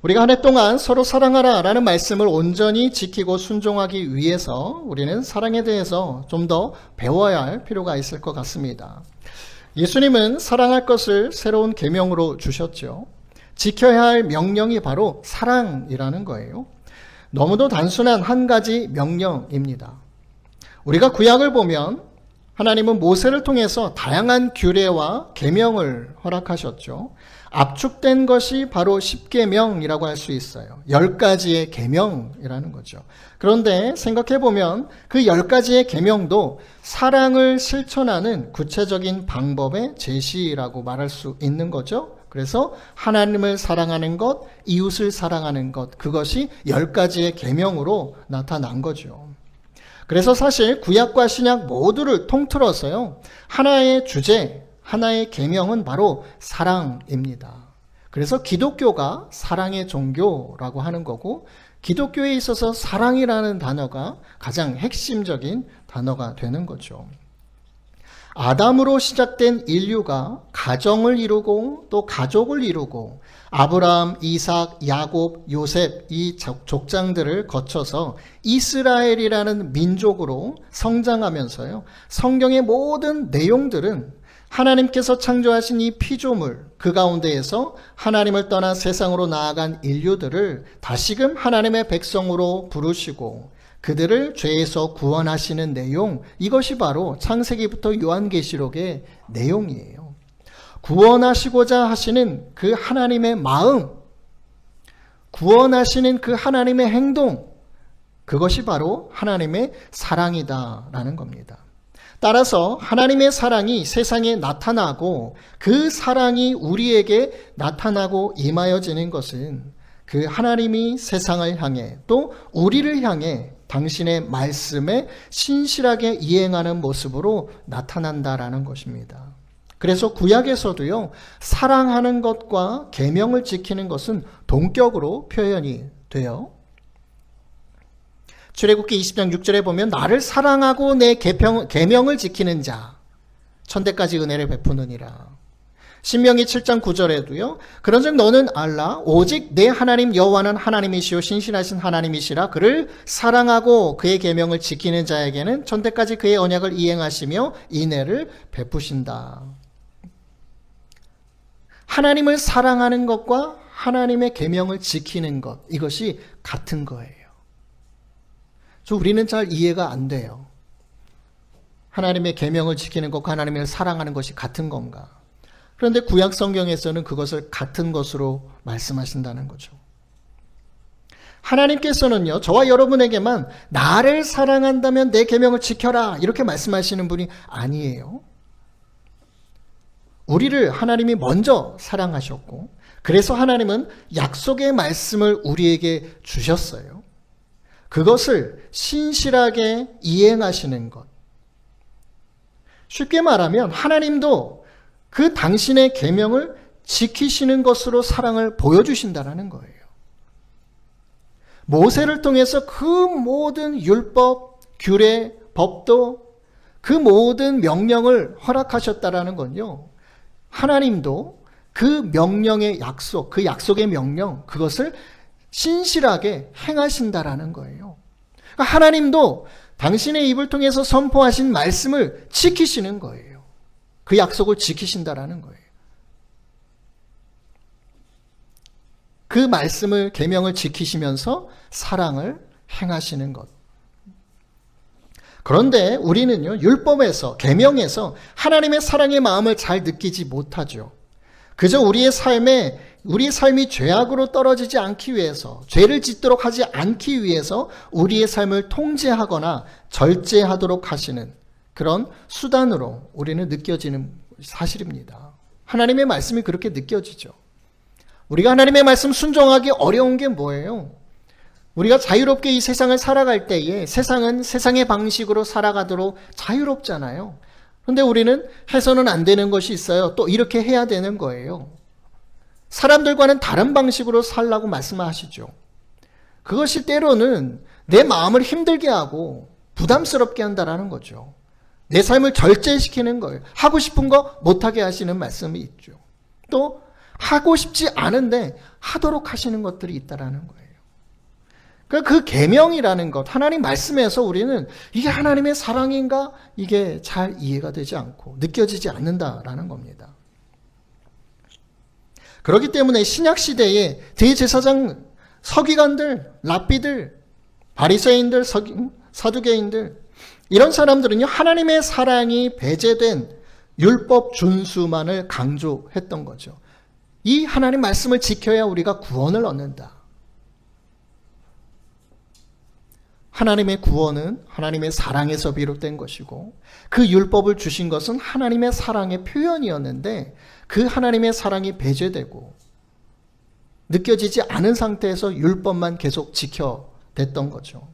우리가 한 해 동안 서로 사랑하라 라는 말씀을 온전히 지키고 순종하기 위해서 우리는 사랑에 대해서 좀 더 배워야 할 필요가 있을 것 같습니다. 예수님은 사랑할 것을 새로운 계명으로 주셨죠. 지켜야 할 명령이 바로 사랑이라는 거예요. 너무도 단순한 한 가지 명령입니다. 우리가 구약을 보면 하나님은 모세를 통해서 다양한 규례와 계명을 허락하셨죠. 압축된 것이 바로 십계명이라고 할 수 있어요. 10가지의 계명이라는 거죠. 그런데 생각해보면 그 10가지의 계명도 사랑을 실천하는 구체적인 방법의 제시라고 말할 수 있는 거죠. 그래서 하나님을 사랑하는 것, 이웃을 사랑하는 것, 그것이 10가지의 계명으로 나타난 거죠. 그래서 사실 구약과 신약 모두를 통틀어서요, 하나의 주제, 하나의 계명은 바로 사랑입니다. 그래서 기독교가 사랑의 종교라고 하는 거고, 기독교에 있어서 사랑이라는 단어가 가장 핵심적인 단어가 되는 거죠. 아담으로 시작된 인류가 가정을 이루고 또 가족을 이루고 아브라함, 이삭, 야곱, 요셉 이 족장들을 거쳐서 이스라엘이라는 민족으로 성장하면서요, 성경의 모든 내용들은 하나님께서 창조하신 이 피조물, 그 가운데에서 하나님을 떠나 세상으로 나아간 인류들을 다시금 하나님의 백성으로 부르시고 그들을 죄에서 구원하시는 내용, 이것이 바로 창세기부터 요한계시록의 내용이에요. 구원하시고자 하시는 그 하나님의 마음, 구원하시는 그 하나님의 행동, 그것이 바로 하나님의 사랑이다라는 겁니다. 따라서 하나님의 사랑이 세상에 나타나고 그 사랑이 우리에게 나타나고 임하여지는 것은 그 하나님이 세상을 향해 또 우리를 향해 당신의 말씀에 신실하게 이행하는 모습으로 나타난다라는 것입니다. 그래서 구약에서도요, 사랑하는 것과 계명을 지키는 것은 동격으로 표현이 돼요. 출애굽기 20장 6절에 보면 나를 사랑하고 내 계명을 지키는 자 천대까지 은혜를 베푸느니라. 신명기 7장 9절에도요. 그런즉 너는 알라 오직 내 하나님 여호와는 하나님이시요 신실하신 하나님이시라. 그를 사랑하고 그의 계명을 지키는 자에게는 천대까지 그의 언약을 이행하시며 인애를 베푸신다. 하나님을 사랑하는 것과 하나님의 계명을 지키는 것, 이것이 같은 거예요. 우리는 잘 이해가 안 돼요. 하나님의 계명을 지키는 것과 하나님을 사랑하는 것이 같은 건가? 그런데 구약 성경에서는 그것을 같은 것으로 말씀하신다는 거죠. 하나님께서는요, 저와 여러분에게만 나를 사랑한다면 내 계명을 지켜라 이렇게 말씀하시는 분이 아니에요. 우리를 하나님이 먼저 사랑하셨고, 그래서 하나님은 약속의 말씀을 우리에게 주셨어요. 그것을 신실하게 이행하시는 것. 쉽게 말하면 하나님도 그 당신의 계명을 지키시는 것으로 사랑을 보여주신다는 거예요. 모세를 통해서 그 모든 율법, 규례, 법도 그 모든 명령을 허락하셨다라는 건요, 하나님도 그 명령의 약속, 그 약속의 명령, 그것을 신실하게 행하신다라는 거예요. 그러니까 하나님도 당신의 입을 통해서 선포하신 말씀을 지키시는 거예요. 그 약속을 지키신다라는 거예요. 그 말씀을, 계명을 지키시면서 사랑을 행하시는 것. 그런데 우리는요, 율법에서, 계명에서 하나님의 사랑의 마음을 잘 느끼지 못하죠. 그저 우리의 삶이 죄악으로 떨어지지 않기 위해서, 죄를 짓도록 하지 않기 위해서 우리의 삶을 통제하거나 절제하도록 하시는 그런 수단으로 우리는 느껴지는 사실입니다. 하나님의 말씀이 그렇게 느껴지죠. 우리가 하나님의 말씀 순종하기 어려운 게 뭐예요? 우리가 자유롭게 이 세상을 살아갈 때에 세상은 세상의 방식으로 살아가도록 자유롭잖아요. 그런데 우리는 해서는 안 되는 것이 있어요. 또 이렇게 해야 되는 거예요. 사람들과는 다른 방식으로 살라고 말씀하시죠. 그것이 때로는 내 마음을 힘들게 하고 부담스럽게 한다라는 거죠. 내 삶을 절제시키는 거예요. 하고 싶은 거 못하게 하시는 말씀이 있죠. 또 하고 싶지 않은데 하도록 하시는 것들이 있다라는 거예요. 그러니까 그 계명이라는 것, 하나님 말씀에서 우리는 이게 하나님의 사랑인가? 이게 잘 이해가 되지 않고 느껴지지 않는다라는 겁니다. 그렇기 때문에 신약시대에 대제사장 서기관들, 랍비들, 바리새인들, 사두개인들 이런 사람들은요, 하나님의 사랑이 배제된 율법 준수만을 강조했던 거죠. 이 하나님 말씀을 지켜야 우리가 구원을 얻는다. 하나님의 구원은 하나님의 사랑에서 비롯된 것이고 그 율법을 주신 것은 하나님의 사랑의 표현이었는데 그 하나님의 사랑이 배제되고 느껴지지 않은 상태에서 율법만 계속 지켜댔던 거죠.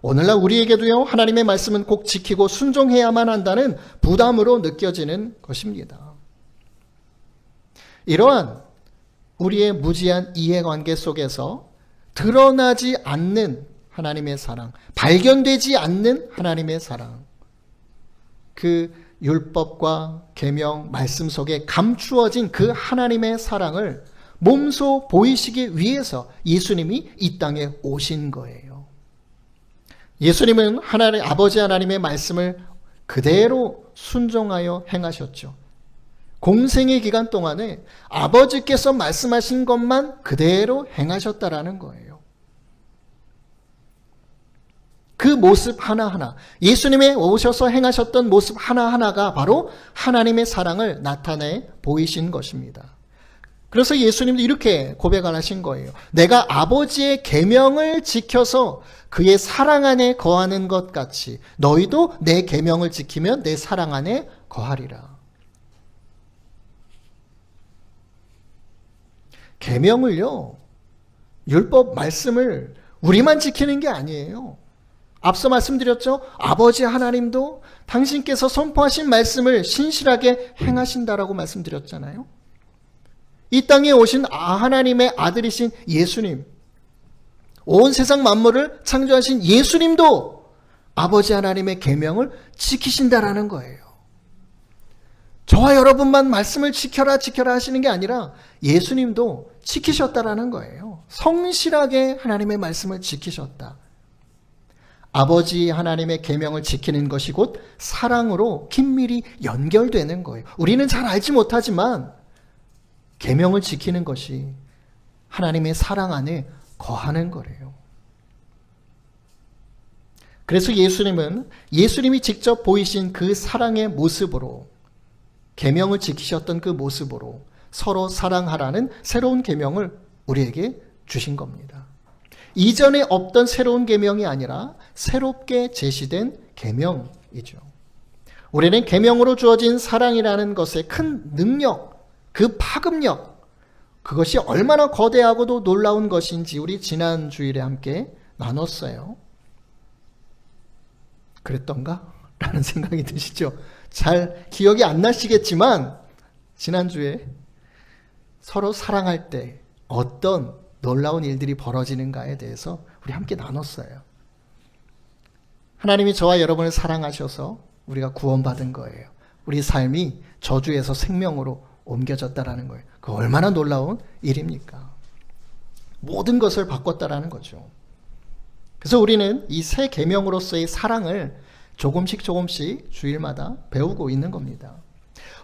오늘날 우리에게도요, 하나님의 말씀은 꼭 지키고 순종해야만 한다는 부담으로 느껴지는 것입니다. 이러한 우리의 무지한 이해관계 속에서 드러나지 않는 하나님의 사랑, 발견되지 않는 하나님의 사랑, 그 율법과 계명, 말씀 속에 감추어진 그 하나님의 사랑을 몸소 보이시기 위해서 예수님이 이 땅에 오신 거예요. 예수님은 하나님, 아버지 하나님의 말씀을 그대로 순종하여 행하셨죠. 공생의 기간 동안에 아버지께서 말씀하신 것만 그대로 행하셨다라는 거예요. 그 모습 하나하나, 예수님의 오셔서 행하셨던 모습 하나하나가 바로 하나님의 사랑을 나타내 보이신 것입니다. 그래서 예수님도 이렇게 고백을 하신 거예요. 내가 아버지의 계명을 지켜서 그의 사랑 안에 거하는 것 같이 너희도 내 계명을 지키면 내 사랑 안에 거하리라. 계명을요, 율법 말씀을 우리만 지키는 게 아니에요. 앞서 말씀드렸죠. 아버지 하나님도 당신께서 선포하신 말씀을 신실하게 행하신다라고 말씀드렸잖아요. 이 땅에 오신 하나님의 아들이신 예수님, 온 세상 만물을 창조하신 예수님도 아버지 하나님의 계명을 지키신다라는 거예요. 저와 여러분만 말씀을 지켜라 지켜라 하시는 게 아니라 예수님도 지키셨다라는 거예요. 성실하게 하나님의 말씀을 지키셨다. 아버지 하나님의 계명을 지키는 것이 곧 사랑으로 긴밀히 연결되는 거예요. 우리는 잘 알지 못하지만 계명을 지키는 것이 하나님의 사랑 안에 거하는 거래요. 그래서 예수님이 직접 보이신 그 사랑의 모습으로, 계명을 지키셨던 그 모습으로 서로 사랑하라는 새로운 계명을 우리에게 주신 겁니다. 이전에 없던 새로운 계명이 아니라 새롭게 제시된 계명이죠. 우리는 계명으로 주어진 사랑이라는 것의 큰 능력, 그 파급력, 그것이 얼마나 거대하고도 놀라운 것인지 우리 지난 주일에 함께 나눴어요. 그랬던가? 라는 생각이 드시죠? 잘 기억이 안 나시겠지만 지난주에 서로 사랑할 때 어떤 놀라운 일들이 벌어지는가에 대해서 우리 함께 나눴어요. 하나님이 저와 여러분을 사랑하셔서 우리가 구원받은 거예요. 우리 삶이 저주에서 생명으로 옮겨졌다라는 거예요. 그 얼마나 놀라운 일입니까? 모든 것을 바꿨다라는 거죠. 그래서 우리는 이 새 계명으로서의 사랑을 조금씩 주일마다 배우고 있는 겁니다.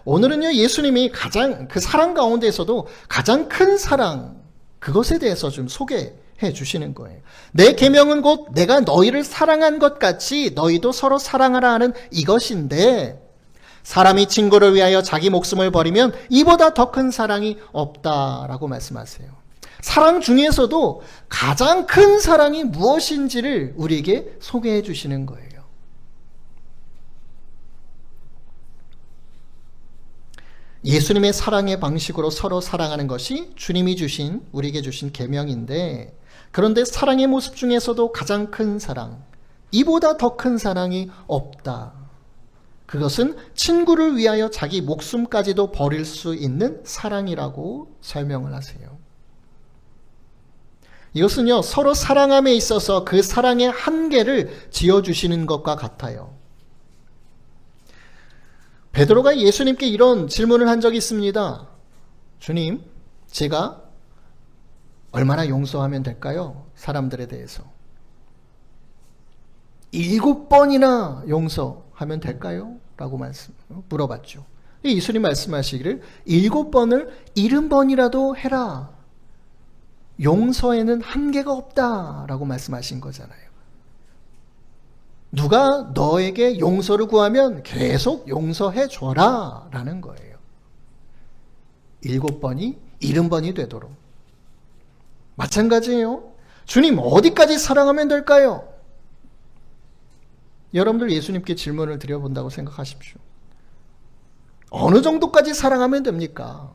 오늘은요, 예수님이 가장 그 사랑 가운데에서도 가장 큰 사랑, 그것에 대해서 좀 소개해 주시는 거예요. 내 계명은 곧 내가 너희를 사랑한 것 같이 너희도 서로 사랑하라 하는 이것인데, 사람이 친구를 위하여 자기 목숨을 버리면 이보다 더 큰 사랑이 없다라고 말씀하세요. 사랑 중에서도 가장 큰 사랑이 무엇인지를 우리에게 소개해 주시는 거예요. 예수님의 사랑의 방식으로 서로 사랑하는 것이 주님이 우리에게 주신 계명인데, 그런데 사랑의 모습 중에서도 가장 큰 사랑, 이보다 더 큰 사랑이 없다. 그것은 친구를 위하여 자기 목숨까지도 버릴 수 있는 사랑이라고 설명을 하세요. 이것은요, 서로 사랑함에 있어서 그 사랑의 한계를 지어주시는 것과 같아요. 베드로가 예수님께 이런 질문을 한 적이 있습니다. 주님, 제가 얼마나 용서하면 될까요? 사람들에 대해서. 7번이나 용서하면 될까요? 라고 물어봤죠. 예수님 말씀하시기를 7번을 70번이라도 해라. 용서에는 한계가 없다라고 말씀하신 거잖아요. 누가 너에게 용서를 구하면 계속 용서해 줘라 라는 거예요. 7번이 70번이 되도록. 마찬가지예요. 주님, 어디까지 사랑하면 될까요? 여러분들 예수님께 질문을 드려본다고 생각하십시오. 어느 정도까지 사랑하면 됩니까?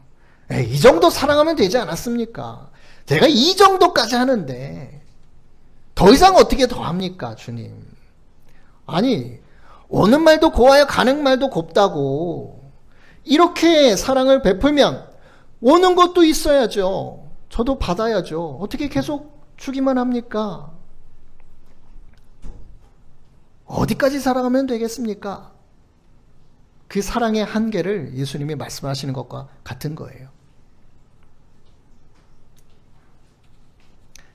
이 정도 사랑하면 되지 않았습니까? 제가 이 정도까지 하는데 더 이상 어떻게 더 합니까, 주님? 아니, 오는 말도 고와야 가는 말도 곱다고. 이렇게 사랑을 베풀면 오는 것도 있어야죠. 저도 받아야죠. 어떻게 계속 주기만 합니까? 어디까지 사랑하면 되겠습니까? 그 사랑의 한계를 예수님이 말씀하시는 것과 같은 거예요.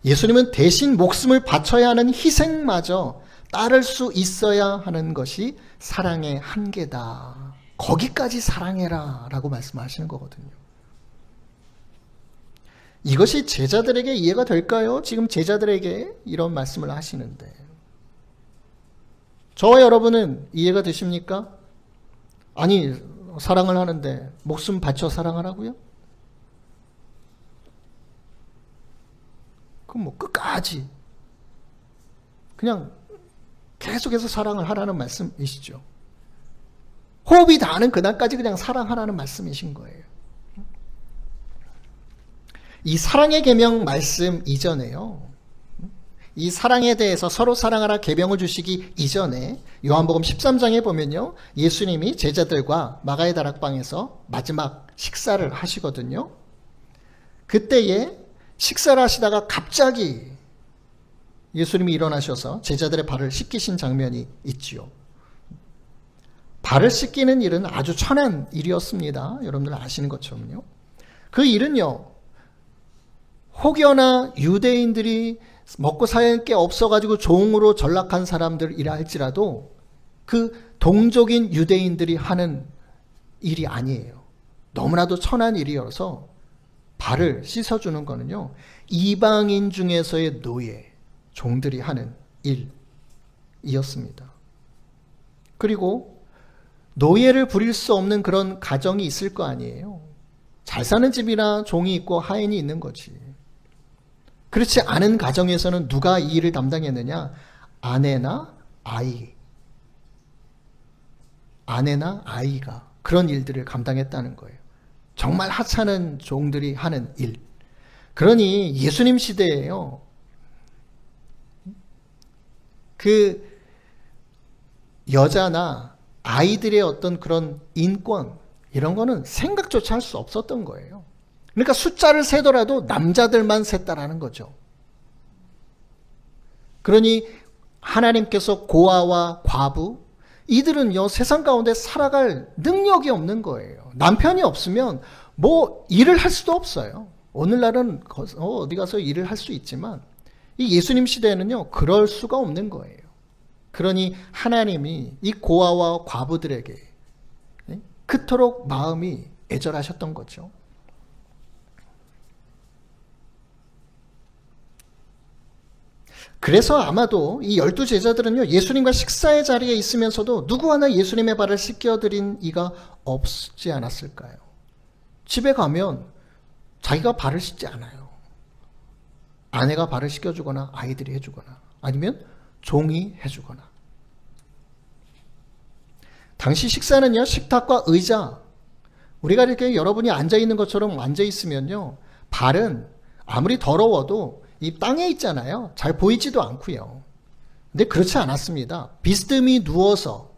예수님은 대신 목숨을 바쳐야 하는 희생마저 따를 수 있어야 하는 것이 사랑의 한계다. 거기까지 사랑해라 라고 말씀하시는 거거든요. 이것이 제자들에게 이해가 될까요? 지금 제자들에게 이런 말씀을 하시는데 저와 여러분은 이해가 되십니까? 아니, 사랑을 하는데 목숨 바쳐 사랑하라고요? 그럼 뭐 끝까지 그냥 계속해서 사랑을 하라는 말씀이시죠. 호흡이 닿는 그날까지 그냥 사랑하라는 말씀이신 거예요. 이 사랑의 계명 말씀 이전에요. 이 사랑에 대해서 서로 사랑하라 계명을 주시기 이전에 요한복음 13장에 보면요. 예수님이 제자들과 마가의 다락방에서 마지막 식사를 하시거든요. 그때에 식사를 하시다가 갑자기 예수님이 일어나셔서 제자들의 발을 씻기신 장면이 있지요. 발을 씻기는 일은 아주 천한 일이었습니다. 여러분들 아시는 것처럼요. 그 일은요. 혹여나 유대인들이 먹고 살 게 없어가지고 종으로 전락한 사람들이라 할지라도 그 동족인 유대인들이 하는 일이 아니에요. 너무나도 천한 일이어서 발을 씻어주는 거는요. 이방인 중에서의 노예, 종들이 하는 일이었습니다. 그리고 노예를 부릴 수 없는 그런 가정이 있을 거 아니에요. 잘 사는 집이나 종이 있고 하인이 있는 거지. 그렇지 않은 가정에서는 누가 이 일을 담당했느냐? 아내나 아이가 그런 일들을 감당했다는 거예요. 정말 하찮은 종들이 하는 일. 그러니 예수님 시대에요. 그 여자나 아이들의 어떤 그런 인권 이런 거는 생각조차 할 수 없었던 거예요. 그러니까 숫자를 세더라도 남자들만 셌다라는 거죠. 그러니 하나님께서 고아와 과부 이들은요 세상 가운데 살아갈 능력이 없는 거예요. 남편이 없으면 뭐 일을 할 수도 없어요. 오늘날은 어디 가서 일을 할 수 있지만 이 예수님 시대에는요 그럴 수가 없는 거예요. 그러니 하나님이 이 고아와 과부들에게 그토록 마음이 애절하셨던 거죠. 그래서 아마도 이 12 제자들은요 예수님과 식사의 자리에 있으면서도 누구 하나 예수님의 발을 씻겨드린 이가 없지 않았을까요? 집에 가면 자기가 발을 씻지 않아요. 아내가 발을 씻겨주거나 아이들이 해주거나 아니면 종이 해주거나. 당시 식사는요 식탁과 의자, 우리가 이렇게 여러분이 앉아있는 것처럼 앉아있으면요 발은 아무리 더러워도 이 땅에 있잖아요. 잘 보이지도 않고요. 근데 그렇지 않았습니다. 비스듬히 누워서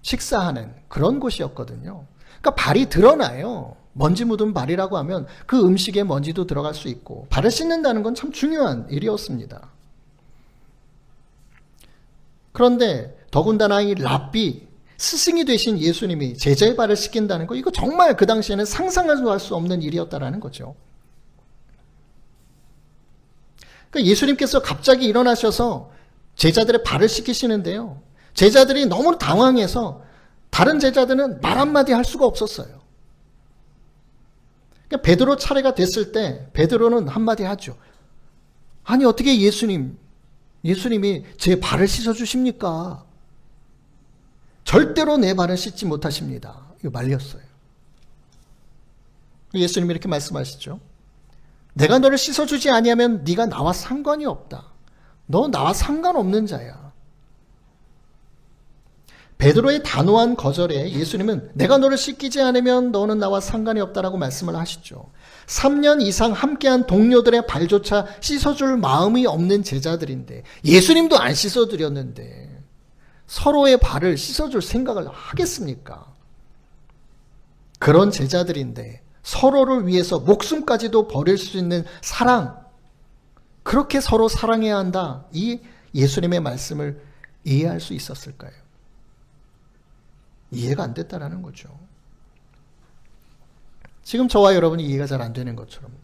식사하는 그런 곳이었거든요. 그러니까 발이 드러나요. 먼지 묻은 발이라고 하면 그 음식에 먼지도 들어갈 수 있고 발을 씻는다는 건 참 중요한 일이었습니다. 그런데 더군다나 이 랍비 스승이 되신 예수님이 제자의 발을 씻긴다는 거 이거 정말 그 당시에는 상상할 수 없는 일이었다라는 거죠. 그러니까 예수님께서 갑자기 일어나셔서 제자들의 발을 씻기시는데요. 제자들이 너무 당황해서 다른 제자들은 말 한마디 할 수가 없었어요. 그러니까 베드로 차례가 됐을 때 베드로는 한마디 하죠. 아니 어떻게 예수님이 제 발을 씻어주십니까? 절대로 내 발을 씻지 못하십니다. 이거 말렸어요. 예수님이 이렇게 말씀하시죠. 내가 너를 씻어주지 아니하면 네가 나와 상관이 없다. 너 나와 상관없는 자야. 베드로의 단호한 거절에 예수님은 내가 너를 씻기지 않으면 너는 나와 상관이 없다라고 말씀을 하시죠. 3년 이상 함께한 동료들의 발조차 씻어줄 마음이 없는 제자들인데 예수님도 안 씻어드렸는데 서로의 발을 씻어줄 생각을 하겠습니까? 그런 제자들인데 서로를 위해서 목숨까지도 버릴 수 있는 사랑, 그렇게 서로 사랑해야 한다. 이 예수님의 말씀을 이해할 수 있었을까요? 이해가 안 됐다라는 거죠. 지금 저와 여러분이 이해가 잘 안 되는 것처럼요.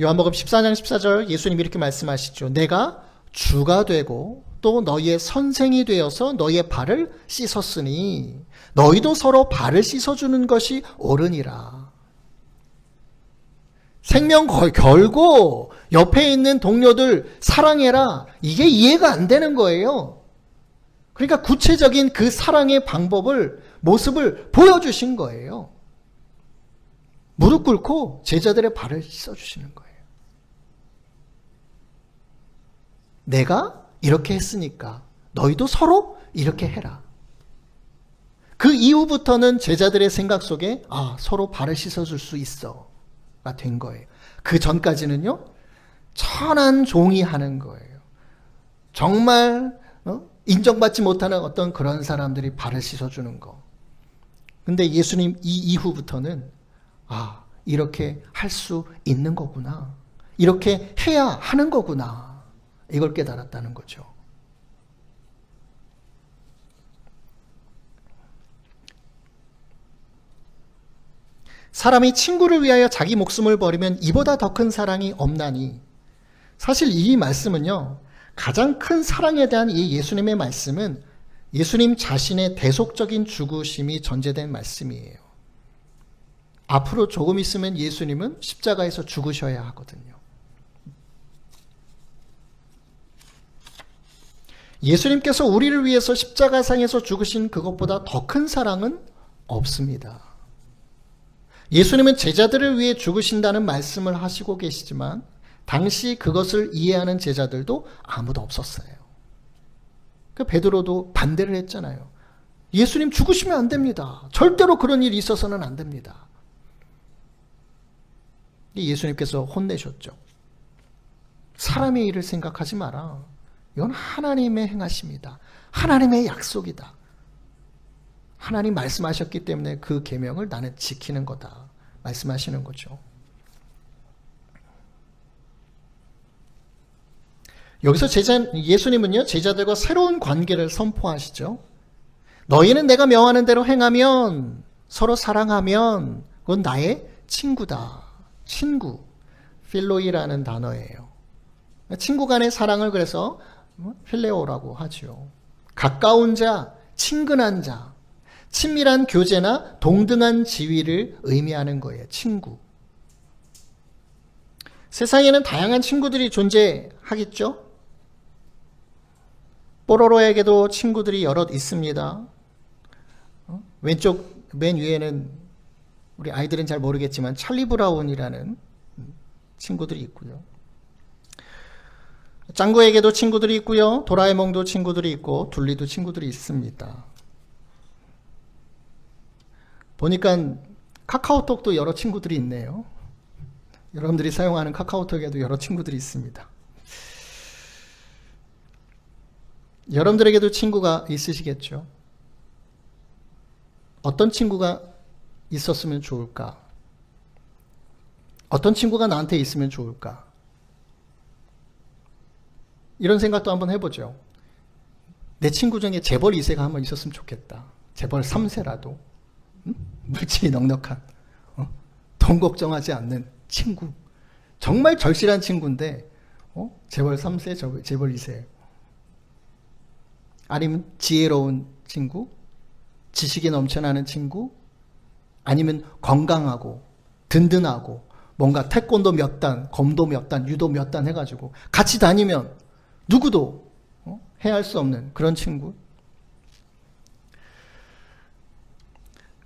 요한복음 14장 14절 예수님이 이렇게 말씀하시죠. 내가 주가 되고 또 너희의 선생이 되어서 너희의 발을 씻었으니 너희도 서로 발을 씻어주는 것이 옳으니라. 생명 걸고 옆에 있는 동료들 사랑해라. 이게 이해가 안 되는 거예요. 그러니까 구체적인 그 사랑의 방법을, 모습을 보여주신 거예요. 무릎 꿇고 제자들의 발을 씻어주시는 거예요. 내가 이렇게 했으니까 너희도 서로 이렇게 해라. 그 이후부터는 제자들의 생각 속에 서로 발을 씻어줄 수 있어가 된 거예요. 그 전까지는요, 천한 종이 하는 거예요. 정말 인정받지 못하는 어떤 그런 사람들이 발을 씻어주는 거. 근데 예수님 이 이후부터는 이렇게 할 수 있는 거구나. 이렇게 해야 하는 거구나. 이걸 깨달았다는 거죠. 사람이 친구를 위하여 자기 목숨을 버리면 이보다 더 큰 사랑이 없나니. 사실 이 말씀은요, 가장 큰 사랑에 대한 이 예수님의 말씀은 예수님 자신의 대속적인 죽으심이 전제된 말씀이에요. 앞으로 조금 있으면 예수님은 십자가에서 죽으셔야 하거든요. 예수님께서 우리를 위해서 십자가상에서 죽으신 그것보다 더 큰 사랑은 없습니다. 예수님은 제자들을 위해 죽으신다는 말씀을 하시고 계시지만 당시 그것을 이해하는 제자들도 아무도 없었어요. 그 베드로도 반대를 했잖아요. 예수님 죽으시면 안 됩니다. 절대로 그런 일이 있어서는 안 됩니다. 예수님께서 혼내셨죠. 사람의 일을 생각하지 마라. 이건 하나님의 행하심이다. 하나님의 약속이다. 하나님 말씀하셨기 때문에 그 계명을 나는 지키는 거다. 말씀하시는 거죠. 여기서 예수님은요, 제자들과 새로운 관계를 선포하시죠. 너희는 내가 명하는 대로 행하면, 서로 사랑하면 그건 나의 친구다. 친구, 필로이라는 단어예요. 친구 간의 사랑을 그래서 필레오라고 하죠. 가까운 자, 친근한 자, 친밀한 교제나 동등한 지위를 의미하는 거예요. 친구. 세상에는 다양한 친구들이 존재하겠죠. 뽀로로에게도 친구들이 여럿 있습니다. 맨 위에는 우리 아이들은 잘 모르겠지만 찰리 브라운이라는 친구들이 있고요. 짱구에게도 친구들이 있고요. 도라에몽도 친구들이 있고 둘리도 친구들이 있습니다. 보니까 카카오톡도 여러 친구들이 있네요. 여러분들이 사용하는 카카오톡에도 여러 친구들이 있습니다. 여러분들에게도 친구가 있으시겠죠? 어떤 친구가 있었으면 좋을까? 어떤 친구가 나한테 있으면 좋을까? 이런 생각도 한번 해보죠. 내 친구 중에 재벌 2세가 한번 있었으면 좋겠다. 재벌 3세라도. 물질이 넉넉한, 돈 걱정하지 않는 친구. 정말 절실한 친구인데 재벌 3세, 재벌 2세. 아니면 지혜로운 친구, 지식이 넘쳐나는 친구, 아니면 건강하고 든든하고 뭔가 태권도 몇 단, 검도 몇 단, 유도 몇 단 해가지고 같이 다니면 누구도 해할 수 없는 그런 친구.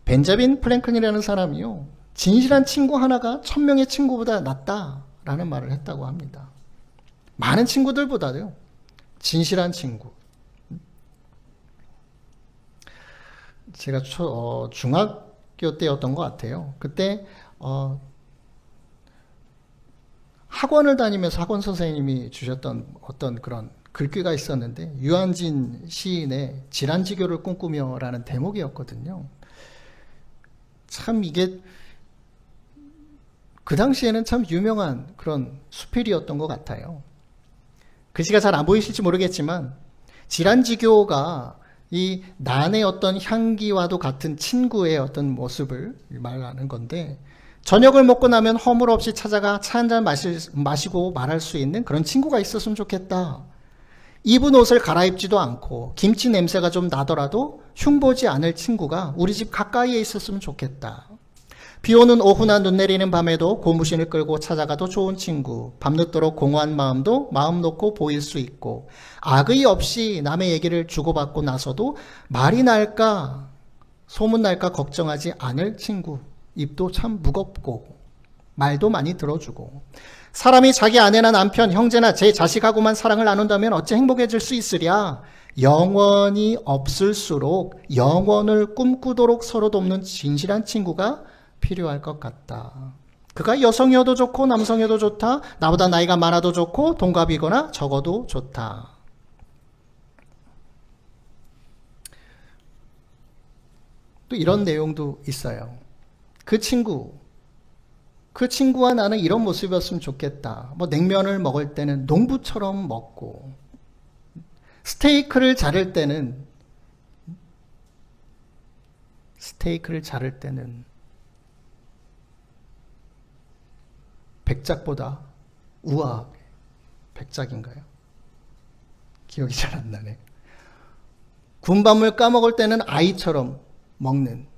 벤자민 프랭클린이라는 사람이요, 진실한 친구 하나가 1000명의 친구보다 낫다라는 말을 했다고 합니다. 많은 친구들보다요, 진실한 친구. 제가 중학교 때였던 것 같아요. 그때 학원을 다니면서 학원 선생님이 주셨던 어떤 그런 글귀가 있었는데, 유한진 시인의 질환지교를 꿈꾸며라는 대목이었거든요. 참 이게 그 당시에는 참 유명한 그런 수필이었던 것 같아요. 글씨가 잘 안 보이실지 모르겠지만, 질환지교가 이 난의 어떤 향기와도 같은 친구의 어떤 모습을 말하는 건데, 저녁을 먹고 나면 허물 없이 찾아가 차 한잔 마시고 말할 수 있는 그런 친구가 있었으면 좋겠다. 입은 옷을 갈아입지도 않고 김치 냄새가 좀 나더라도 흉보지 않을 친구가 우리 집 가까이에 있었으면 좋겠다. 비 오는 오후나 눈 내리는 밤에도 고무신을 끌고 찾아가도 좋은 친구, 밤늦도록 공허한 마음도 마음 놓고 보일 수 있고, 악의 없이 남의 얘기를 주고받고 나서도 말이 날까 소문날까 걱정하지 않을 친구. 입도 참 무겁고 말도 많이 들어주고. 사람이 자기 아내나 남편, 형제나 제 자식하고만 사랑을 나눈다면 어찌 행복해질 수 있으랴. 영원히 없을수록 영원을 꿈꾸도록 서로 돕는 진실한 친구가 필요할 것 같다. 그가 여성이어도 좋고 남성이어도 좋다. 나보다 나이가 많아도 좋고 동갑이거나 적어도 좋다. 또 이런 내용도 있어요. 그 친구와 나는 이런 모습이었으면 좋겠다. 뭐 냉면을 먹을 때는 농부처럼 먹고, 스테이크를 자를 때는 백작보다 우아하게. 백작인가요? 기억이 잘 안 나네. 군밤을 까먹을 때는 아이처럼 먹는,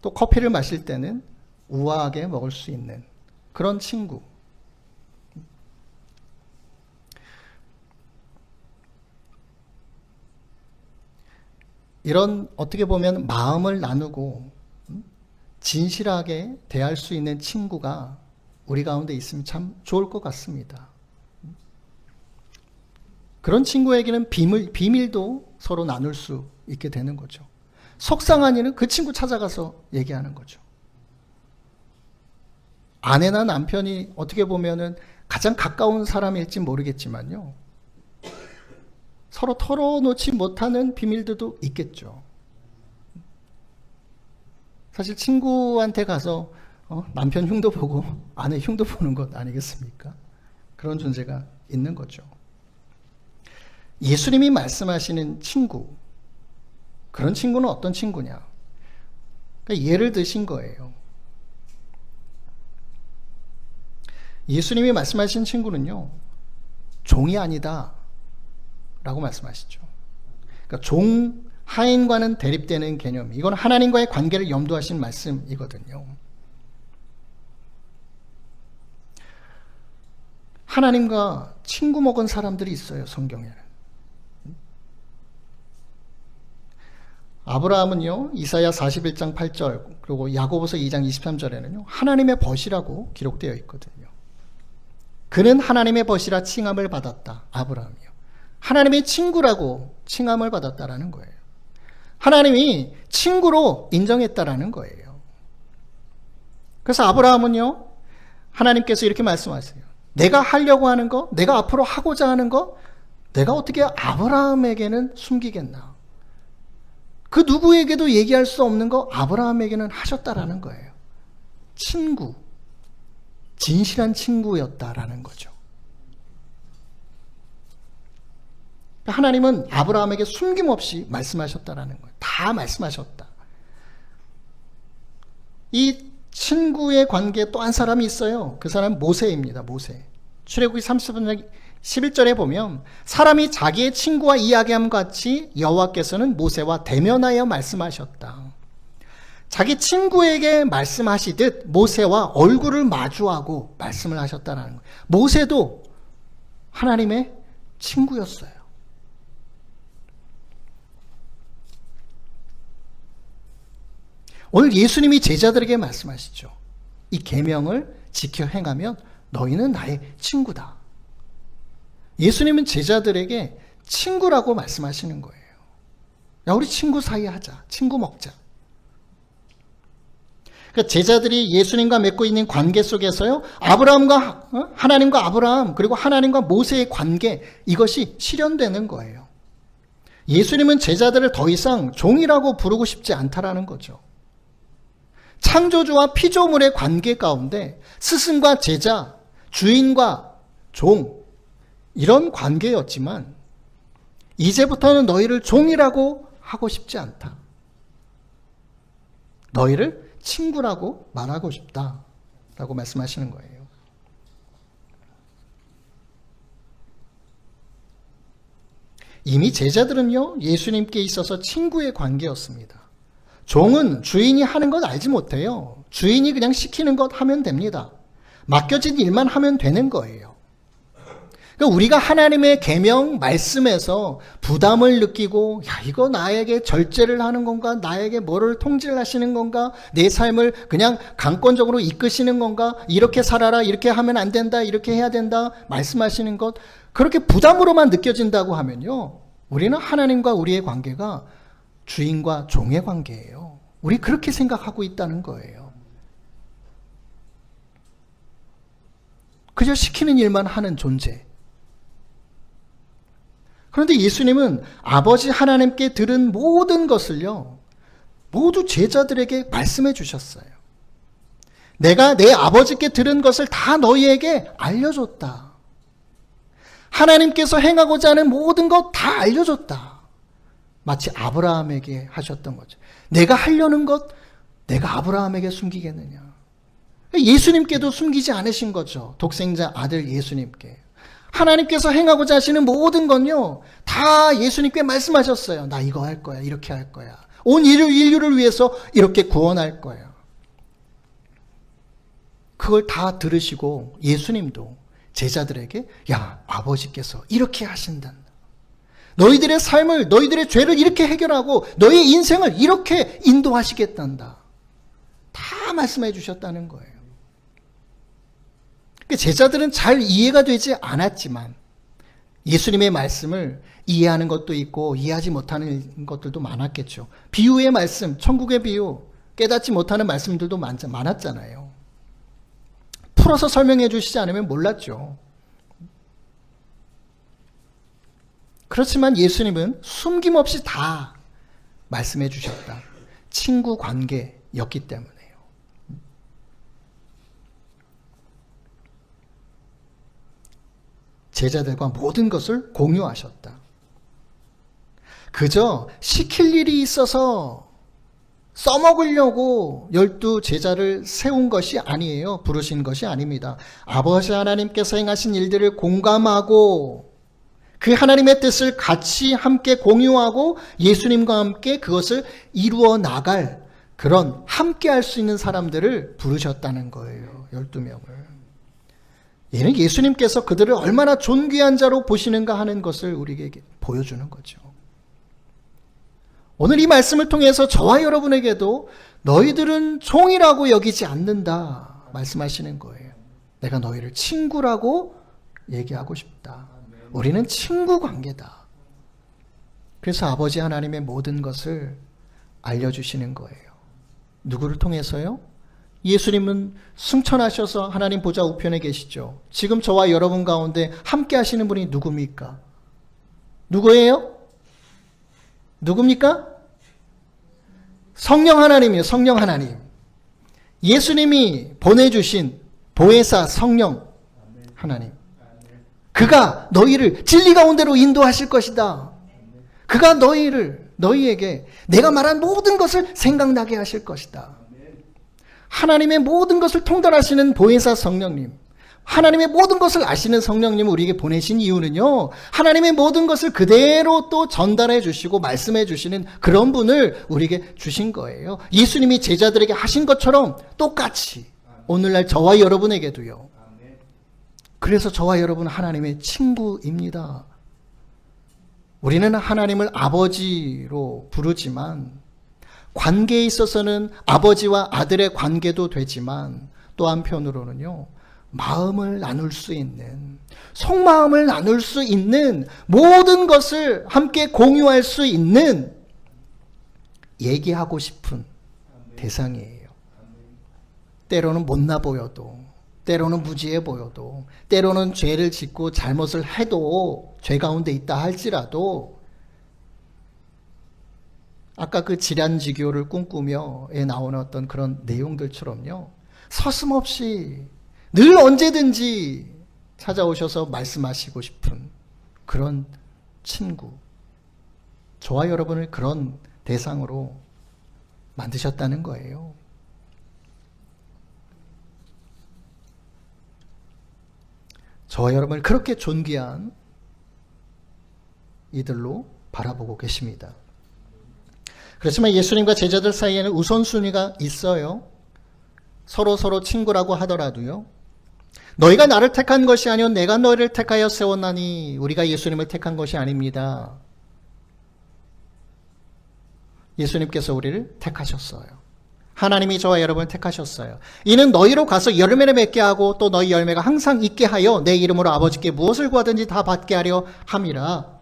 또 커피를 마실 때는 우아하게 먹을 수 있는 그런 친구. 이런 어떻게 보면 마음을 나누고 진실하게 대할 수 있는 친구가 우리 가운데 있으면 참 좋을 것 같습니다. 그런 친구에게는 비밀도 서로 나눌 수 있게 되는 거죠. 속상한 일은 그 친구 찾아가서 얘기하는 거죠. 아내나 남편이 어떻게 보면은 가장 가까운 사람일지 모르겠지만요, 서로 털어놓지 못하는 비밀들도 있겠죠. 사실 친구한테 가서 남편 흉도 보고 아내 흉도 보는 것 아니겠습니까? 그런 존재가 있는 거죠. 예수님이 말씀하시는 친구, 그런 친구는 어떤 친구냐? 그러니까 예를 드신 거예요. 예수님이 말씀하신 친구는요, 종이 아니다 라고 말씀하시죠. 그러니까 종, 하인과는 대립되는 개념, 이건 하나님과의 관계를 염두하신 말씀이거든요. 하나님과 친구 먹은 사람들이 있어요, 성경에는. 아브라함은요, 이사야 41장 8절, 그리고 야고보서 2장 23절에는요, 하나님의 벗이라고 기록되어 있거든요. 그는 하나님의 벗이라 칭함을 받았다. 아브라함이요. 하나님의 친구라고 칭함을 받았다라는 거예요. 하나님이 친구로 인정했다라는 거예요. 그래서 아브라함은요, 하나님께서 이렇게 말씀하세요. 내가 하려고 하는 거, 내가 앞으로 하고자 하는 거, 내가 어떻게 아브라함에게는 숨기겠나? 그 누구에게도 얘기할 수 없는 거 아브라함에게는 하셨다라는 거예요. 친구, 진실한 친구였다라는 거죠. 하나님은 아브라함에게 숨김없이 말씀하셨다라는 거예요. 다 말씀하셨다. 이 친구의 관계에 또 한 사람이 있어요. 그 사람은 모세입니다. 모세. 출애굽기 30장 11절에 보면 사람이 자기의 친구와 이야기함과 같이 여호와께서는 모세와 대면하여 말씀하셨다. 자기 친구에게 말씀하시듯 모세와 얼굴을 마주하고 말씀을 하셨다는 거예요. 모세도 하나님의 친구였어요. 오늘 예수님이 제자들에게 말씀하시죠. 이 계명을 지켜 행하면 너희는 나의 친구다. 예수님은 제자들에게 친구라고 말씀하시는 거예요. 야, 우리 친구 사이 하자. 친구 먹자. 그러니까 제자들이 예수님과 맺고 있는 관계 속에서요, 하나님과 아브라함, 그리고 하나님과 모세의 관계, 이것이 실현되는 거예요. 예수님은 제자들을 더 이상 종이라고 부르고 싶지 않다라는 거죠. 창조주와 피조물의 관계 가운데 스승과 제자, 주인과 종, 이런 관계였지만 이제부터는 너희를 종이라고 하고 싶지 않다. 너희를 친구라고 말하고 싶다라고 말씀하시는 거예요. 이미 제자들은요, 예수님께 있어서 친구의 관계였습니다. 종은 주인이 하는 것 알지 못해요. 주인이 그냥 시키는 것 하면 됩니다. 맡겨진 일만 하면 되는 거예요. 그러니까 우리가 하나님의 계명 말씀에서 부담을 느끼고, 야, 이거 나에게 절제를 하는 건가? 나에게 뭐를 통제를 하시는 건가? 내 삶을 그냥 강권적으로 이끄시는 건가? 이렇게 살아라, 이렇게 하면 안 된다, 이렇게 해야 된다 말씀하시는 것, 그렇게 부담으로만 느껴진다고 하면요, 우리는 하나님과 우리의 관계가 주인과 종의 관계예요. 우리 그렇게 생각하고 있다는 거예요. 그저 시키는 일만 하는 존재. 그런데 예수님은 아버지 하나님께 들은 모든 것을요, 모두 제자들에게 말씀해 주셨어요. 내가 내 아버지께 들은 것을 다 너희에게 알려줬다. 하나님께서 행하고자 하는 모든 것 다 알려줬다. 마치 아브라함에게 하셨던 거죠. 내가 하려는 것, 내가 아브라함에게 숨기겠느냐. 예수님께도 숨기지 않으신 거죠. 독생자 아들 예수님께. 하나님께서 행하고자 하시는 모든 건요, 다 예수님께 말씀하셨어요. 나 이거 할 거야. 이렇게 할 거야. 온 인류를 위해서 이렇게 구원할 거야. 그걸 다 들으시고 예수님도 제자들에게, 야, 아버지께서 이렇게 하신단다. 너희들의 삶을, 너희들의 죄를 이렇게 해결하고 너희의 인생을 이렇게 인도하시겠단다. 다 말씀해 주셨다는 거예요. 제자들은 잘 이해가 되지 않았지만 예수님의 말씀을 이해하는 것도 있고 이해하지 못하는 것들도 많았겠죠. 비유의 말씀, 천국의 비유, 깨닫지 못하는 말씀들도 많았잖아요. 풀어서 설명해 주시지 않으면 몰랐죠. 그렇지만 예수님은 숨김없이 다 말씀해 주셨다. 친구 관계였기 때문에요. 제자들과 모든 것을 공유하셨다. 그저 시킬 일이 있어서 써먹으려고 12 제자를 세운 것이 아니에요. 부르신 것이 아닙니다. 아버지 하나님께서 행하신 일들을 공감하고 그 하나님의 뜻을 같이 함께 공유하고 예수님과 함께 그것을 이루어 나갈 그런 함께 할 수 있는 사람들을 부르셨다는 거예요. 12명을. 얘는 예수님께서 그들을 얼마나 존귀한 자로 보시는가 하는 것을 우리에게 보여주는 거죠. 오늘 이 말씀을 통해서 저와 여러분에게도 너희들은 종이라고 여기지 않는다 말씀하시는 거예요. 내가 너희를 친구라고 얘기하고 싶다. 우리는 친구 관계다. 그래서 아버지 하나님의 모든 것을 알려주시는 거예요. 누구를 통해서요? 예수님은 승천하셔서 하나님 보좌 우편에 계시죠. 지금 저와 여러분 가운데 함께 하시는 분이 누굽니까? 누구예요? 누굽니까? 성령 하나님이에요. 성령 하나님. 예수님이 보내주신 보혜사 성령 하나님. 그가 너희를 진리 가운데로 인도하실 것이다. 그가 너희에게 내가 말한 모든 것을 생각나게 하실 것이다. 하나님의 모든 것을 통달하시는 보혜사 성령님, 하나님의 모든 것을 아시는 성령님을 우리에게 보내신 이유는요, 하나님의 모든 것을 그대로 또 전달해 주시고 말씀해 주시는 그런 분을 우리에게 주신 거예요. 예수님이 제자들에게 하신 것처럼 똑같이 오늘날 저와 여러분에게도요. 그래서 저와 여러분은 하나님의 친구입니다. 우리는 하나님을 아버지로 부르지만 관계에 있어서는 아버지와 아들의 관계도 되지만 또 한편으로는요, 마음을 나눌 수 있는, 속마음을 나눌 수 있는, 모든 것을 함께 공유할 수 있는, 얘기하고 싶은 대상이에요. 때로는 못나 보여도, 때로는 무지해 보여도, 때로는 죄를 짓고 잘못을 해도 죄 가운데 있다 할지라도 아까 그 질환지교를 꿈꾸며에 나오는 어떤 그런 내용들처럼요, 서슴없이 늘 언제든지 찾아오셔서 말씀하시고 싶은 그런 친구, 저와 여러분을 그런 대상으로 만드셨다는 거예요. 저와 여러분을 그렇게 존귀한 이들로 바라보고 계십니다. 그렇지만 예수님과 제자들 사이에는 우선순위가 있어요. 서로 친구라고 하더라도요. 너희가 나를 택한 것이 아니요 내가 너희를 택하여 세웠나니, 우리가 예수님을 택한 것이 아닙니다. 예수님께서 우리를 택하셨어요. 하나님이 저와 여러분을 택하셨어요. 이는 너희로 가서 열매를 맺게 하고 또 너희 열매가 항상 있게 하여 내 이름으로 아버지께 무엇을 구하든지 다 받게 하려 함이라.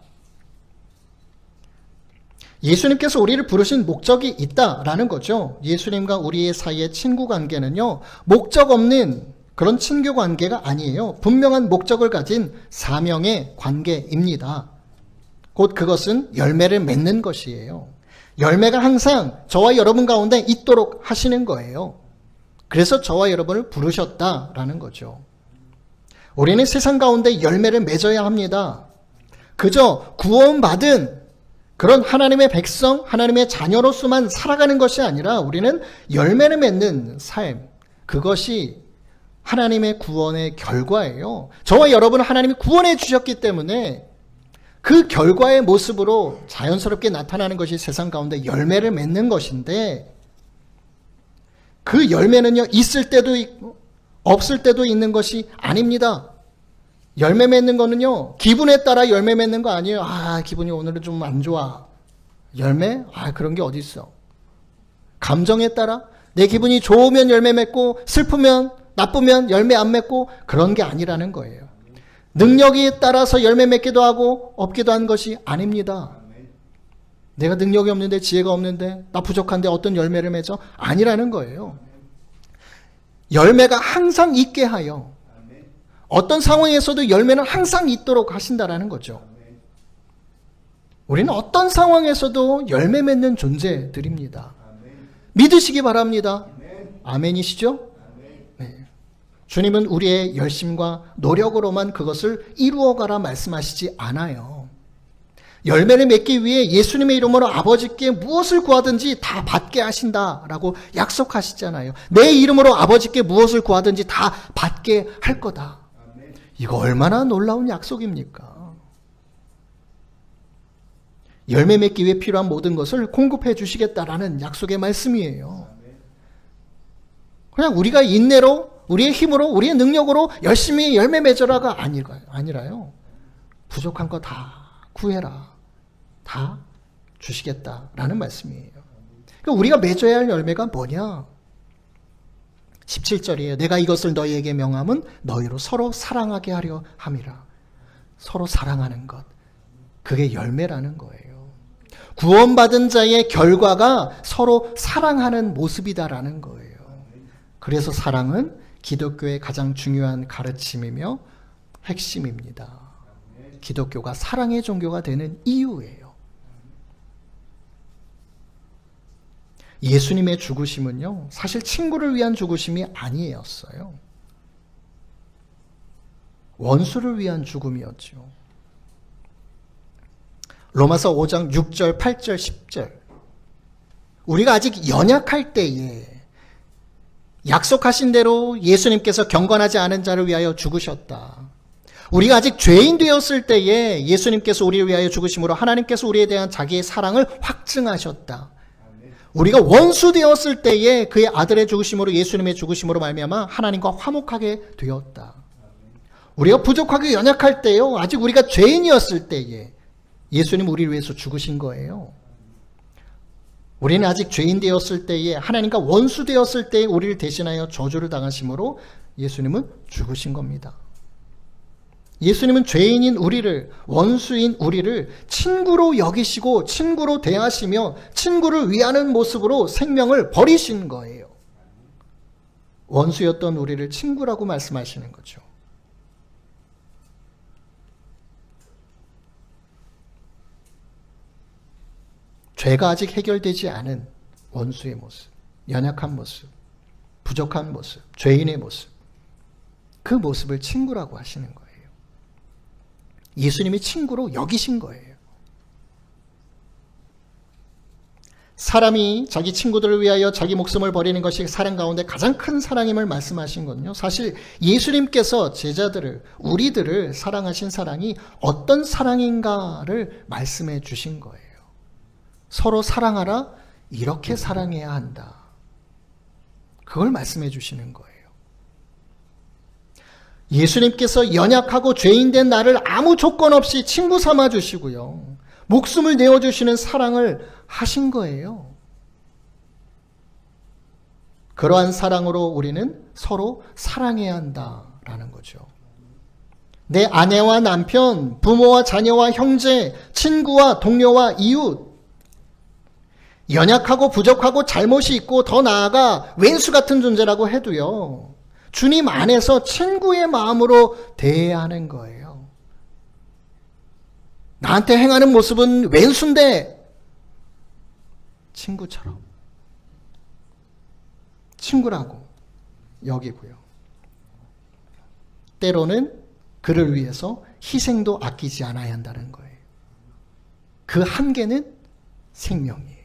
예수님께서 우리를 부르신 목적이 있다라는 거죠. 예수님과 우리의 사이의 친구 관계는요, 목적 없는 그런 친교 관계가 아니에요. 분명한 목적을 가진 사명의 관계입니다. 곧 그것은 열매를 맺는 것이에요. 열매가 항상 저와 여러분 가운데 있도록 하시는 거예요. 그래서 저와 여러분을 부르셨다라는 거죠. 우리는 세상 가운데 열매를 맺어야 합니다. 그저 구원받은 그런 하나님의 백성, 하나님의 자녀로서만 살아가는 것이 아니라 우리는 열매를 맺는 삶, 그것이 하나님의 구원의 결과예요. 저와 여러분을 하나님이 구원해 주셨기 때문에 그 결과의 모습으로 자연스럽게 나타나는 것이 세상 가운데 열매를 맺는 것인데, 그 열매는요, 있을 때도 있고 없을 때도 있는 것이 아닙니다. 열매 맺는 거는요, 기분에 따라 열매 맺는 거 아니에요. 기분이 오늘은 좀 안 좋아. 열매? 그런 게 어디 있어. 감정에 따라 내 기분이 좋으면 열매 맺고 슬프면 나쁘면 열매 안 맺고 그런 게 아니라는 거예요. 능력에 따라서 열매 맺기도 하고 없기도 한 것이 아닙니다. 내가 능력이 없는데, 지혜가 없는데, 나 부족한데 어떤 열매를 맺어? 아니라는 거예요. 열매가 항상 있게 하여 어떤 상황에서도 열매는 항상 있도록 하신다라는 거죠. 우리는 어떤 상황에서도 열매 맺는 존재들입니다. 믿으시기 바랍니다. 아멘이시죠? 네. 주님은 우리의 열심과 노력으로만 그것을 이루어가라 말씀하시지 않아요. 열매를 맺기 위해 예수님의 이름으로 아버지께 무엇을 구하든지 다 받게 하신다라고 약속하시잖아요. 내 이름으로 아버지께 무엇을 구하든지 다 받게 할 거다. 이거 얼마나 놀라운 약속입니까? 열매 맺기 위해 필요한 모든 것을 공급해 주시겠다라는 약속의 말씀이에요. 그냥 우리가 인내로, 우리의 힘으로, 우리의 능력으로 열심히 열매 맺어라가 아니라요. 부족한 거 다 구해라. 다 주시겠다라는 말씀이에요. 그러니까 우리가 맺어야 할 열매가 뭐냐? 17절이에요. 내가 이것을 너희에게 명함은 너희로 서로 사랑하게 하려 함이라. 서로 사랑하는 것. 그게 열매라는 거예요. 구원받은 자의 결과가 서로 사랑하는 모습이다라는 거예요. 그래서 사랑은 기독교의 가장 중요한 가르침이며 핵심입니다. 기독교가 사랑의 종교가 되는 이유예요. 예수님의 죽으심은요, 사실 친구를 위한 죽으심이 아니었어요. 원수를 위한 죽음이었죠. 로마서 5장 6절, 8절, 10절. 우리가 아직 연약할 때에 약속하신 대로 예수님께서 경건하지 않은 자를 위하여 죽으셨다. 우리가 아직 죄인 되었을 때에 예수님께서 우리를 위하여 죽으심으로 하나님께서 우리에 대한 자기의 사랑을 확증하셨다. 우리가 원수 되었을 때에 그의 아들의 죽으심으로, 예수님의 죽으심으로 말미암아 하나님과 화목하게 되었다. 우리가 부족하고 연약할 때요, 아직 우리가 죄인이었을 때에 예수님 우리를 위해서 죽으신 거예요. 우리는 아직 죄인 되었을 때에, 하나님과 원수 되었을 때에 우리를 대신하여 저주를 당하심으로 예수님은 죽으신 겁니다. 예수님은 죄인인 우리를, 원수인 우리를 친구로 여기시고 친구로 대하시며 친구를 위하는 모습으로 생명을 버리신 거예요. 원수였던 우리를 친구라고 말씀하시는 거죠. 죄가 아직 해결되지 않은 원수의 모습, 연약한 모습, 부족한 모습, 죄인의 모습, 그 모습을 친구라고 하시는 거예요. 예수님이 친구로 여기신 거예요. 사람이 자기 친구들을 위하여 자기 목숨을 버리는 것이 사랑 가운데 가장 큰 사랑임을 말씀하신 건요, 사실 예수님께서 제자들을, 우리들을 사랑하신 사랑이 어떤 사랑인가를 말씀해 주신 거예요. 서로 사랑하라, 이렇게 사랑해야 한다. 그걸 말씀해 주시는 거예요. 예수님께서 연약하고 죄인된 나를 아무 조건 없이 친구 삼아 주시고요, 목숨을 내어주시는 사랑을 하신 거예요. 그러한 사랑으로 우리는 서로 사랑해야 한다라는 거죠. 내 아내와 남편, 부모와 자녀와 형제, 친구와 동료와 이웃, 연약하고 부족하고 잘못이 있고 더 나아가 왼수 같은 존재라고 해도요, 주님 안에서 친구의 마음으로 대해야 하는 거예요. 나한테 행하는 모습은 왼수인데 친구처럼, 친구라고 여기고요. 때로는 그를 위해서 희생도 아끼지 않아야 한다는 거예요. 그 한계는 생명이에요.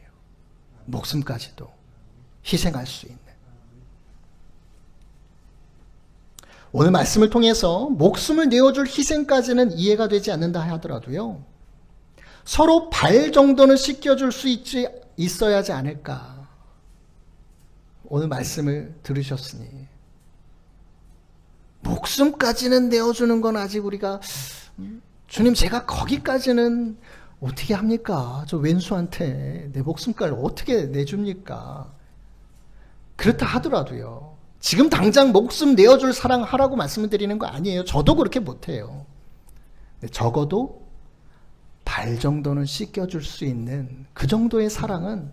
목숨까지도 희생할 수 있는. 오늘 말씀을 통해서 목숨을 내어줄 희생까지는 이해가 되지 않는다 하더라도요, 서로 발 정도는 씻겨줄 수 있어야 하지 않을까. 오늘 말씀을 들으셨으니 목숨까지는 내어주는 건 아직 우리가, 주님 제가 거기까지는 어떻게 합니까? 저 왼수한테 내 목숨까지 어떻게 내줍니까? 그렇다 하더라도요, 지금 당장 목숨 내어줄 사랑 하라고 말씀을 드리는 거 아니에요. 저도 그렇게 못해요. 적어도 발 정도는 씻겨줄 수 있는 그 정도의 사랑은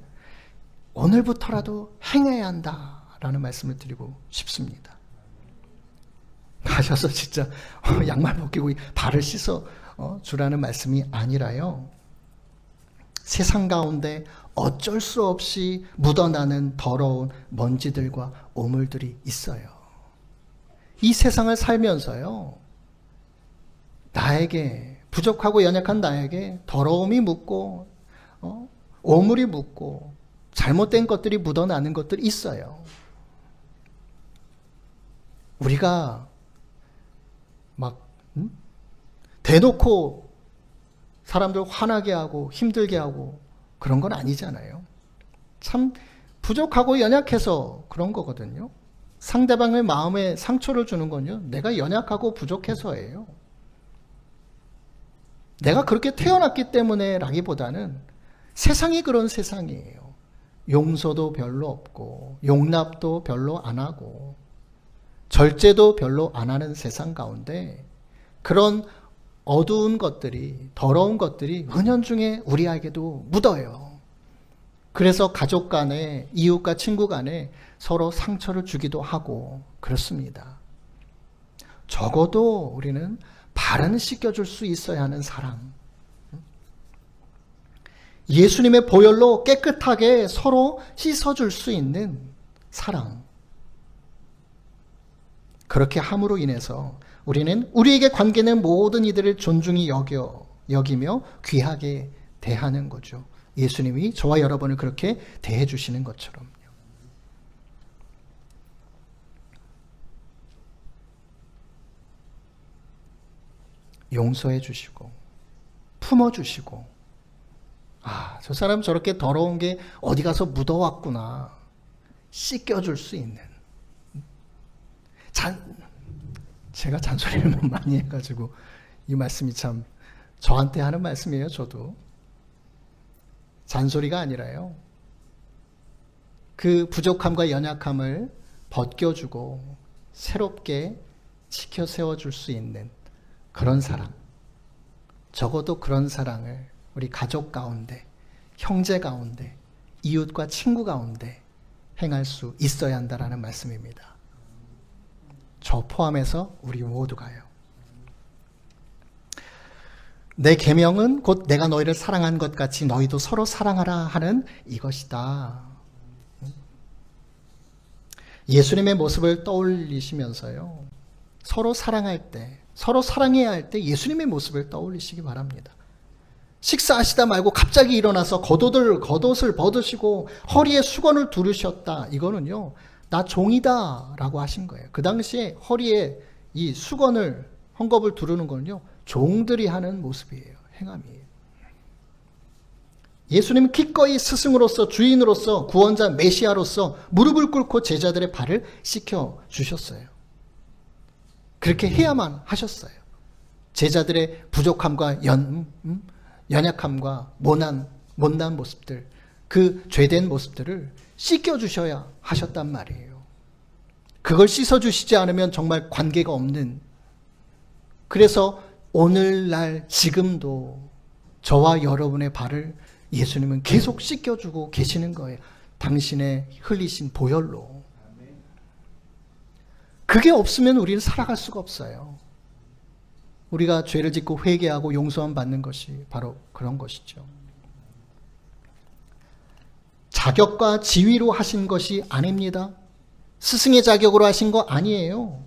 오늘부터라도 행해야 한다라는 말씀을 드리고 싶습니다. 가셔서 진짜 양말 벗기고 발을 씻어 주라는 말씀이 아니라요, 세상 가운데 어쩔 수 없이 묻어나는 더러운 먼지들과 오물들이 있어요. 이 세상을 살면서요, 나에게, 부족하고 연약한 나에게 더러움이 묻고 오물이 묻고 잘못된 것들이 묻어나는 것들이 있어요. 우리가 막 대놓고 사람들 화나게 하고 힘들게 하고 그런 건 아니잖아요. 참 부족하고 연약해서 그런 거거든요. 상대방의 마음에 상처를 주는 건요, 내가 연약하고 부족해서예요. 내가 그렇게 태어났기 때문에 라기보다는 세상이 그런 세상이에요. 용서도 별로 없고 용납도 별로 안 하고 절제도 별로 안 하는 세상 가운데 그런 어두운 것들이, 더러운 것들이 은연중에 우리에게도 묻어요. 그래서 가족 간에, 이웃과 친구 간에 서로 상처를 주기도 하고 그렇습니다. 적어도 우리는 발은 씻겨줄 수 있어야 하는 사랑, 예수님의 보혈로 깨끗하게 서로 씻어줄 수 있는 사랑, 그렇게 함으로 인해서 우리는 우리에게 관계는 모든 이들을 존중히 여기며 귀하게 대하는 거죠. 예수님이 저와 여러분을 그렇게 대해 주시는 것처럼요. 용서해 주시고 품어 주시고, 저 사람 저렇게 더러운 게 어디 가서 묻어왔구나 씻겨줄 수 있는, 제가 잔소리를 많이 해가지고 이 말씀이 참 저한테 하는 말씀이에요. 저도 잔소리가 아니라요, 그 부족함과 연약함을 벗겨주고 새롭게 지켜 세워줄 수 있는 그런 사랑, 적어도 그런 사랑을 우리 가족 가운데, 형제 가운데, 이웃과 친구 가운데 행할 수 있어야 한다라는 말씀입니다. 저 포함해서 우리 모두가요. 내 계명은 곧 내가 너희를 사랑한 것 같이 너희도 서로 사랑하라 하는 이것이다. 예수님의 모습을 떠올리시면서요, 서로 사랑할 때, 서로 사랑해야 할 때 예수님의 모습을 떠올리시기 바랍니다. 식사하시다 말고 갑자기 일어나서 겉옷을 벗으시고 허리에 수건을 두르셨다. 이거는요, 나 종이다 라고 하신 거예요. 그 당시에 허리에 이 수건을, 헝겊을 두르는 거는요, 종들이 하는 모습이에요. 행함이에요. 예수님은 기꺼이 스승으로서, 주인으로서, 구원자 메시아로서 무릎을 꿇고 제자들의 발을 씻겨 주셨어요. 그렇게 해야만 하셨어요. 제자들의 부족함과 연약함과 못난 모습들, 그 죄된 모습들을 씻겨주셔야 하셨단 말이에요. 그걸 씻어주시지 않으면 정말 관계가 없는, 그래서 오늘날 지금도 저와 여러분의 발을 예수님은 계속 씻겨주고 계시는 거예요. 당신의 흘리신 보혈로. 그게 없으면 우리는 살아갈 수가 없어요. 우리가 죄를 짓고 회개하고 용서함 받는 것이 바로 그런 것이죠. 자격과 지위로 하신 것이 아닙니다. 스승의 자격으로 하신 거 아니에요.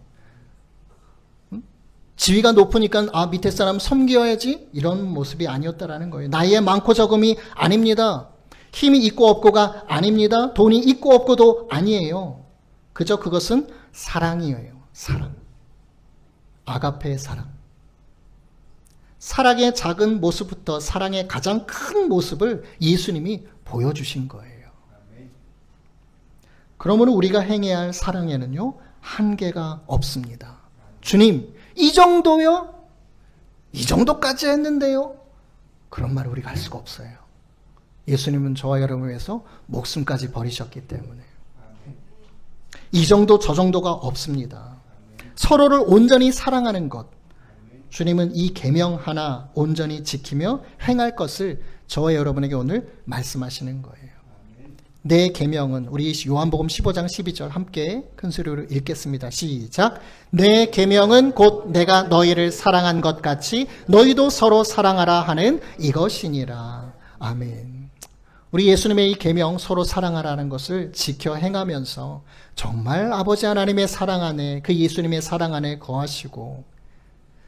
지위가 높으니까 밑에 사람 섬겨야지, 이런 모습이 아니었다라는 거예요. 나이에 많고 적음이 아닙니다. 힘이 있고 없고가 아닙니다. 돈이 있고 없고도 아니에요. 그저 그것은 사랑이에요. 사랑. 아가페의 사랑. 사랑의 작은 모습부터 사랑의 가장 큰 모습을 예수님이 보여주신 거예요. 그러므로 우리가 행해야 할 사랑에는요, 한계가 없습니다. 주님, 이 정도요? 이 정도까지 했는데요? 그런 말을 우리가 할 수가 없어요. 예수님은 저와 여러분을 위해서 목숨까지 버리셨기 때문에. 이 정도 저 정도가 없습니다. 서로를 온전히 사랑하는 것, 주님은 이 계명 하나 온전히 지키며 행할 것을 저와 여러분에게 오늘 말씀하시는 거예요. 내 계명은, 우리 요한복음 15장 12절 함께 큰 소리로 읽겠습니다. 시작. 내 계명은 곧 내가 너희를 사랑한 것 같이 너희도 서로 사랑하라 하는 이것이니라. 아멘. 우리 예수님의 이 계명, 서로 사랑하라는 것을 지켜 행하면서 정말 아버지 하나님의 사랑 안에, 그 예수님의 사랑 안에 거하시고,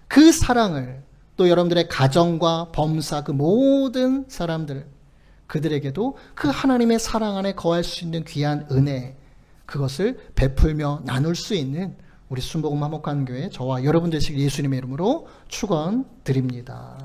그 사랑을 또 여러분들의 가정과 범사, 그 모든 사람들, 그들에게도 그 하나님의 사랑 안에 거할 수 있는 귀한 은혜, 그것을 베풀며 나눌 수 있는 우리 순복음 화목한 교회 저와 여러분 되시길 예수님의 이름으로 축원드립니다.